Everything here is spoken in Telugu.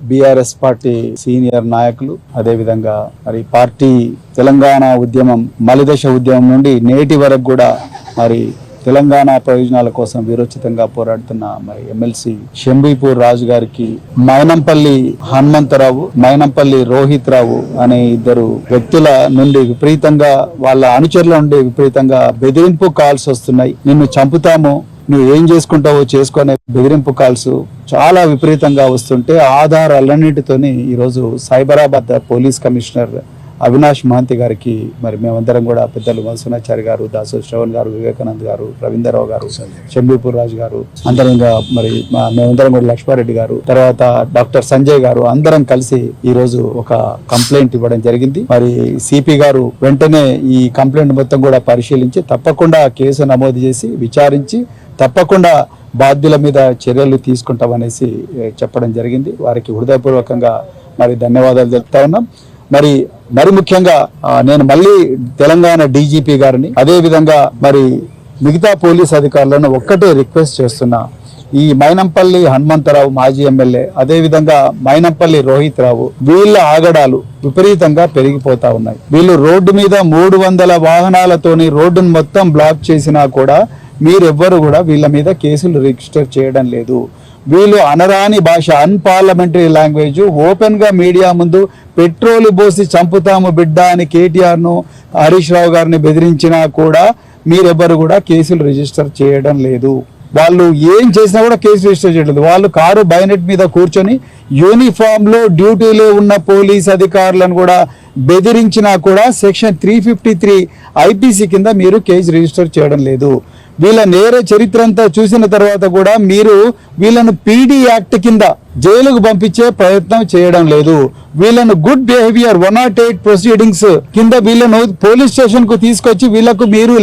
బీఆర్ఎస్ పార్టీ సీనియర్ నాయకులు, అదే విధంగా మరి పార్టీ తెలంగాణ ఉద్యమం మలిదశ ఉద్యమం నుండి నేటి వరకు కూడా మరి తెలంగాణ ప్రయోజనాల కోసం వీరోచితంగా పోరాడుతున్న మరి ఎమ్మెల్సీ షంబీపూర్ రాజు గారికి మైనంపల్లి హనుమంతరావు, మైనంపల్లి రోహిత్ రావు అనే ఇద్దరు వ్యక్తుల నుండి విపరీతంగా వాళ్ళ అనుచరుల నుండి విపరీతంగా బెదిరింపు కాల్స్ వస్తున్నాయి. నిన్ను చంపుతాము, నువ్వు ఏం చేసుకుంటావో చేసుకునే బెదిరింపు కాల్స్ చాలా విపరీతంగా వస్తుంటే ఆధారాలన్నింటితోని ఈరోజు సైబరాబాద్ పోలీస్ కమిషనర్ అవినాష్ మహంతి గారికి మరి మేమందరం కూడా పెద్దలు మధుసూనాచారి గారు, దాసు శ్రవణ్ గారు, వివేకానంద్ గారు, రవీంద్రరావు గారు, షంబీపూర్ రాజు గారు అందరంగా మరి మేమందరం కూడా లక్ష్మారెడ్డి గారు, తర్వాత డాక్టర్ సంజయ్ గారు అందరం కలిసి ఈ రోజు ఒక కంప్లైంట్ ఇవ్వడం జరిగింది. మరి సిపి గారు వెంటనే ఈ కంప్లైంట్ మొత్తం కూడా పరిశీలించి తప్పకుండా కేసు నమోదు చేసి విచారించి తప్పకుండా బాధ్యుల మీద చర్యలు తీసుకుంటామనేసి చెప్పడం జరిగింది. వారికి హృదయపూర్వకంగా మరి ధన్యవాదాలు తెలుపుతా ఉన్నాం. మరి ముఖ్యంగా నేను మళ్ళీ తెలంగాణ డీజీపీ గారిని, అదే విధంగా మరి మిగతా పోలీస్ అధికారులను ఒక్కటే రిక్వెస్ట్ చేస్తున్నా. ఈ మైనంపల్లి హనుమంతరావు మాజీ ఎమ్మెల్యే, అదే విధంగా మైనంపల్లి రోహిత్ రావు, వీళ్ళ ఆగడాలు విపరీతంగా పెరిగిపోతా ఉన్నాయి. వీళ్ళు రోడ్డు మీద 300 వాహనాలతోని రోడ్డును మొత్తం బ్లాక్ చేసినా కూడా మీరెవ్వరు కూడా వీళ్ళ మీద కేసులు రిజిస్టర్ చేయడం లేదు. వీళ్ళు అనరాని భాష, అన్పార్లమెంటరీ లాంగ్వేజ్ ఓపెన్ గా మీడియా ముందు పెట్రోల్ పోసి చంపుతాము బిడ్డ అని కేటీఆర్ను, హరీష్ రావు గారిని బెదిరించినా కూడా మీరెవ్వరు కూడా కేసులు రిజిస్టర్ చేయడం లేదు. వాళ్ళు ఏం చేసినా కూడా కేసు రిజిస్టర్ చేయలేదు. వాళ్ళు కారు బైనెట్ మీద కూర్చొని యూనిఫామ్ లో డ్యూటీలో ఉన్న పోలీస్ అధికారులను కూడా బెదిరించినా కూడా సెక్షన్ 353 ఐపీసీ కింద మీరు కేసు రిజిస్టర్ చేయడం లేదు. వీళ్ళ నేర చరిత్ర అంతా చూసిన తర్వాత కూడా మీరు వీళ్ళను పీడీ యాక్ట్ కింద జైలుకు పంపించే ప్రయత్నం చేయడం లేదు. వీళ్ళను గుడ్ బిహేవియర్ 108 ప్రొసీడింగ్స్ కింద వీళ్ళను పోలీస్ స్టేషన్ కు తీసుకొచ్చి వీళ్ళకు మీరు